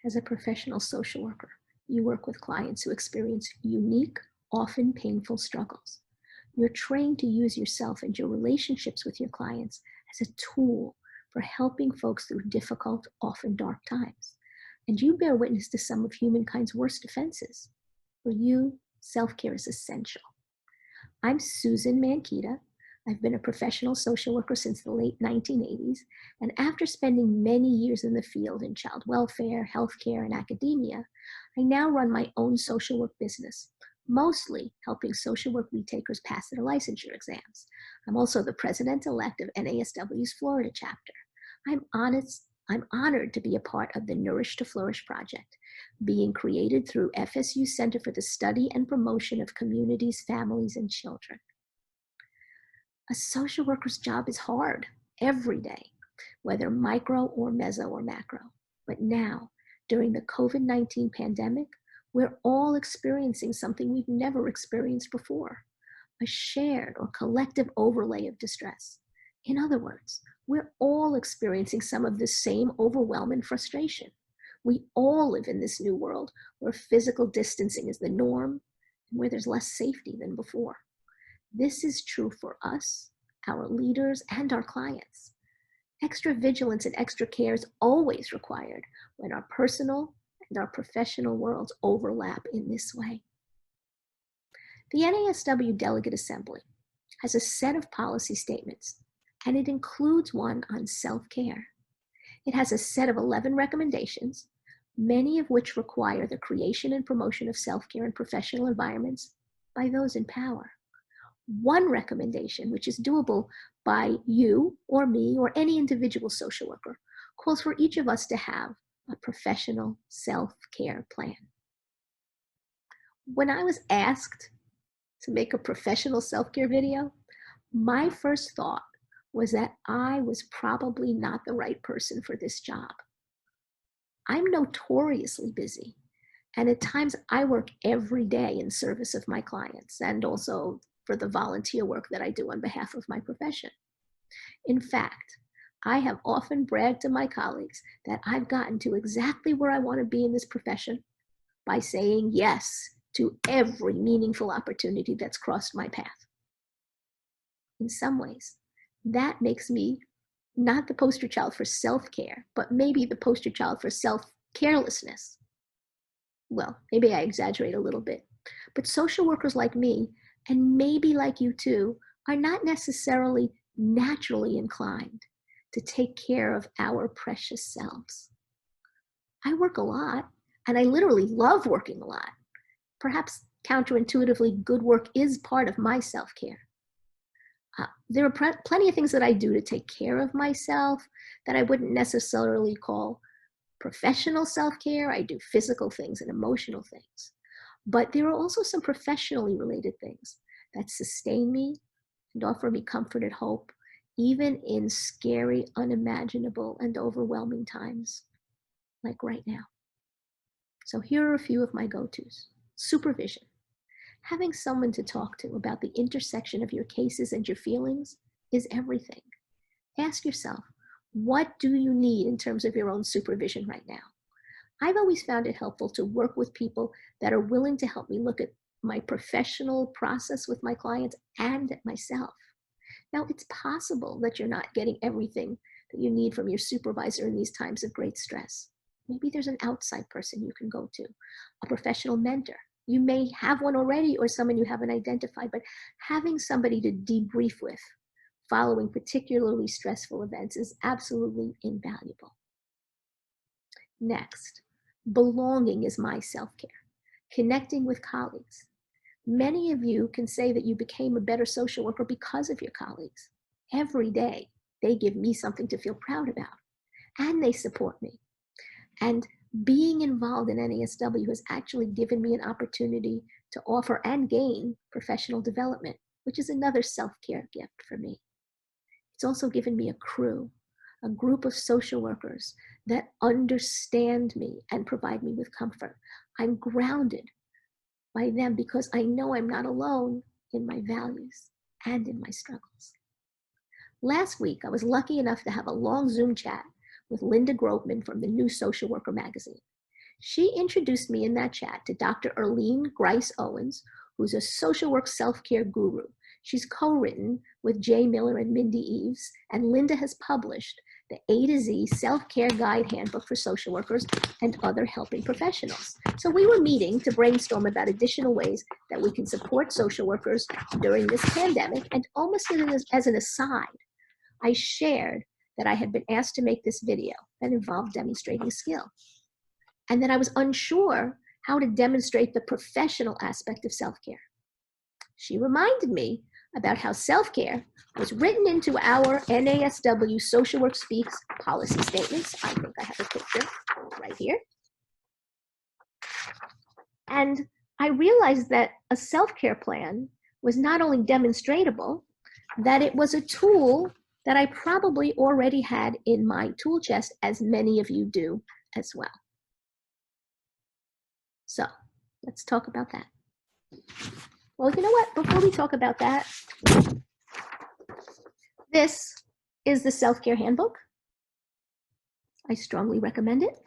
As a professional social worker, you work with clients who experience unique, often painful struggles. You're trained to use yourself and your relationships with your clients as a tool for helping folks through difficult, often dark times. And you bear witness to some of humankind's worst offenses. For you, self-care is essential. I'm Susan Mankita. I've been a professional social worker since the late 1980s, and after spending many years in the field in child welfare, healthcare, and academia, I now run my own social work business, mostly helping social work retakers pass their licensure exams. I'm also the president-elect of NASW's Florida chapter. I'm honored to be a part of the Nourish to Flourish project, being created through FSU's Center for the Study and Promotion of Communities, Families, and Children. A social worker's job is hard every day, whether micro or meso or macro. But now, during the COVID-19 pandemic, we're all experiencing something we've never experienced before, a shared or collective overlay of distress. In other words, we're all experiencing some of the same overwhelm and frustration. We all live in this new world where physical distancing is the norm and where there's less safety than before. This is true for us, our leaders, and our clients. Extra vigilance and extra care is always required when our personal and our professional worlds overlap in this way. The NASW Delegate Assembly has a set of policy statements, and it includes one on self-care. It has a set of 11 recommendations, many of which require the creation and promotion of self-care in professional environments by those in power. One recommendation, which is doable by you or me or any individual social worker, calls for each of us to have a professional self-care plan. When I was asked to make a professional self-care video, my first thought was that I was probably not the right person for this job. I'm notoriously busy, and at times I work every day in service of my clients and also for the volunteer work that I do on behalf of my profession. In fact, I have often bragged to my colleagues that I've gotten to exactly where I want to be in this profession by saying yes to every meaningful opportunity that's crossed my path. In some ways, that makes me not the poster child for self-care, but maybe the poster child for self-carelessness. Well, maybe I exaggerate a little bit, but social workers like me, and maybe like you too, are not necessarily naturally inclined to take care of our precious selves. I work a lot, and I literally love working a lot. Perhaps counterintuitively, good work is part of my self-care. There are plenty of things that I do to take care of myself that I wouldn't necessarily call professional self-care. I do physical things and emotional things. But there are also some professionally related things that sustain me and offer me comfort and hope, even in scary, unimaginable, and overwhelming times, like right now. So here are a few of my go-tos. Supervision. Having someone to talk to about the intersection of your cases and your feelings is everything. Ask yourself, what do you need in terms of your own supervision right now? I've always found it helpful to work with people that are willing to help me look at my professional process with my clients and at myself. Now, it's possible that you're not getting everything that you need from your supervisor in these times of great stress. Maybe there's an outside person you can go to, a professional mentor. You may have one already or someone you haven't identified, but having somebody to debrief with following particularly stressful events is absolutely invaluable. Next, belonging is my self-care. Connecting with colleagues. Many of you can say that you became a better social worker because of your colleagues. Every day, they give me something to feel proud about, and they support me. And being involved in NASW has actually given me an opportunity to offer and gain professional development, which is another self-care gift for me. It's also given me a crew, a group of social workers that understand me and provide me with comfort. I'm grounded by them because I know I'm not alone in my values and in my struggles. Last week, I was lucky enough to have a long Zoom chat with Linda Grobman from the New Social Worker magazine. She introduced me in that chat to Dr. Erlene Grice Owens, who's a social work self-care guru. She's co-written with Jay Miller and Mindy Eves, and Linda has published the A to Z Self-Care Guide Handbook for Social Workers and Other Helping Professionals. So we were meeting to brainstorm about additional ways that we can support social workers during this pandemic, and almost as an aside, I shared that I had been asked to make this video that involved demonstrating skill, and that I was unsure how to demonstrate the professional aspect of self-care. She reminded me about how self-care was written into our NASW Social Work Speaks policy statements. I think I have a picture right here. And I realized that a self-care plan was not only demonstratable, that it was a tool that I probably already had in my tool chest, as many of you do as well. So let's talk about that. Well, you know what? Before we talk about that, this is the self-care handbook. I strongly recommend it.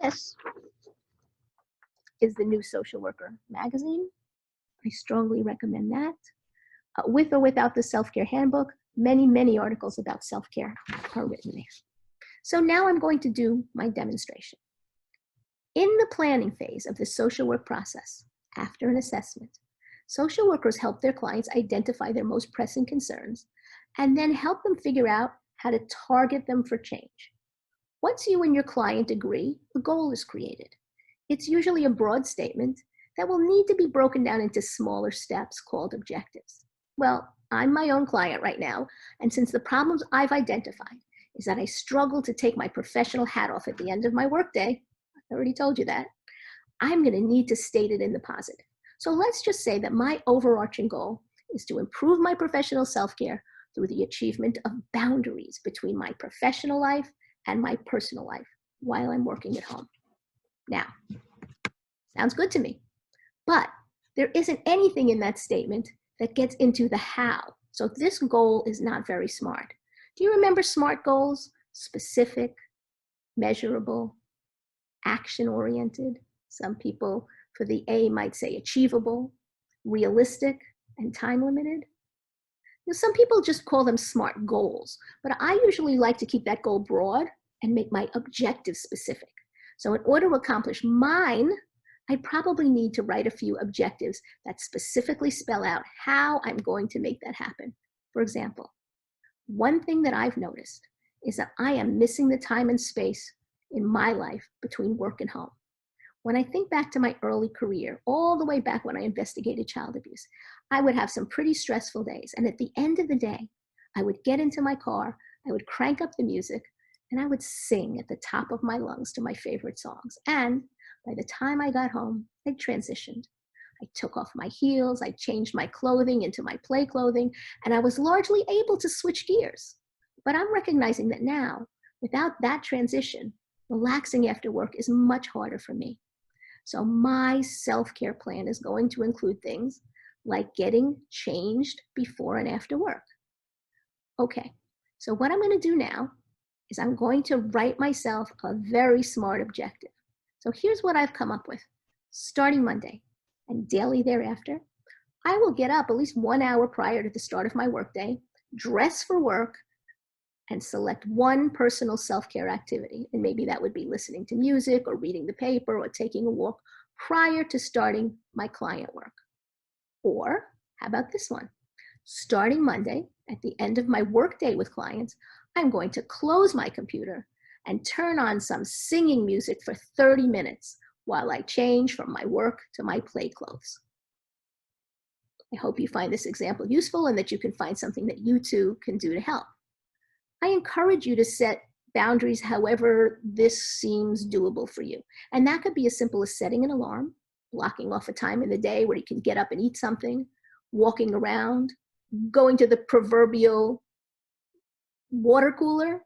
This is the new Social Worker magazine. I strongly recommend that. With or without the self-care handbook, many, many articles about self-care are written there. So now I'm going to do my demonstration. In the planning phase of the social work process, after an assessment, social workers help their clients identify their most pressing concerns and then help them figure out how to target them for change. Once you and your client agree, a goal is created. It's usually a broad statement that will need to be broken down into smaller steps called objectives. Well, I'm my own client right now, and since the problems I've identified is that I struggle to take my professional hat off at the end of my workday, I already told you that, I'm going to need to state it in the positive. So let's just say that my overarching goal is to improve my professional self-care through the achievement of boundaries between my professional life and my personal life while I'm working at home. Now, sounds good to me, but there isn't anything in that statement that gets into the how. So this goal is not very smart. Do you remember SMART goals? Specific, measurable, action-oriented. Some people for the A might say achievable, realistic, and time-limited. Some people just call them SMART goals, but I usually like to keep that goal broad and make my objectives specific. So in order to accomplish mine, I probably need to write a few objectives that specifically spell out how I'm going to make that happen. For example, one thing that I've noticed is that I am missing the time and space in my life between work and home. When I think back to my early career, all the way back when I investigated child abuse, I would have some pretty stressful days. And at the end of the day, I would get into my car, I would crank up the music, and I would sing at the top of my lungs to my favorite songs. And by the time I got home, I'd transitioned. I took off my heels, I changed my clothing into my play clothing, and I was largely able to switch gears. But I'm recognizing that now, without that transition, relaxing after work is much harder for me. So my self-care plan is going to include things like getting changed before and after work. Okay, so what I'm going to do now is I'm going to write myself a very smart objective. So here's what I've come up with. Starting Monday and daily thereafter, I will get up at least 1 hour prior to the start of my workday, dress for work, and select one personal self-care activity. And maybe that would be listening to music or reading the paper or taking a walk prior to starting my client work. Or how about this one? Starting Monday, at the end of my workday with clients, I'm going to close my computer and turn on some singing music for 30 minutes while I change from my work to my play clothes. I hope you find this example useful and that you can find something that you too can do to help. I encourage you to set boundaries however this seems doable for you. And that could be as simple as setting an alarm, blocking off a time in the day where you can get up and eat something, walking around, going to the proverbial water cooler,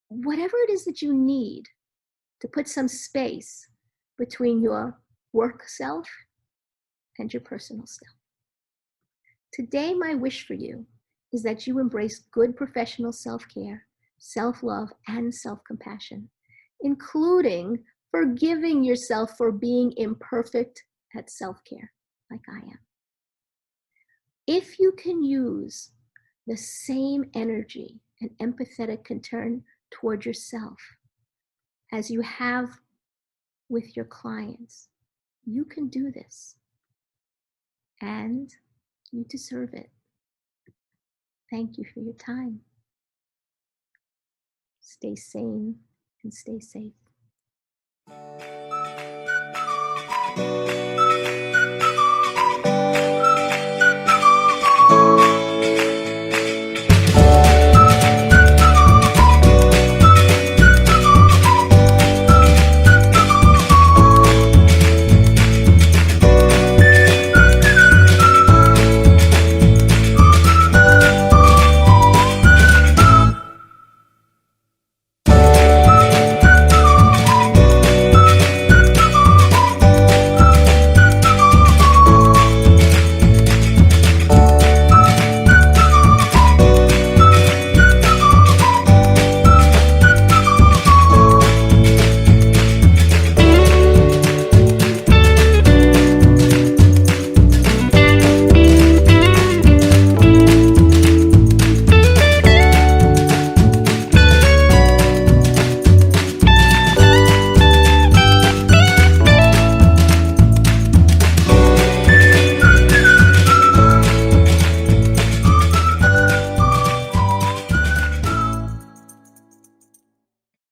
whatever it is that you need to put some space between your work self and your personal self. Today, my wish for you is that you embrace good professional self-care self love, and self compassion, including forgiving yourself for being imperfect at self care, like I am. If you can use the same energy and empathetic concern toward yourself as you have with your clients, you can do this and you deserve it. Thank you for your time. Stay sane and stay safe.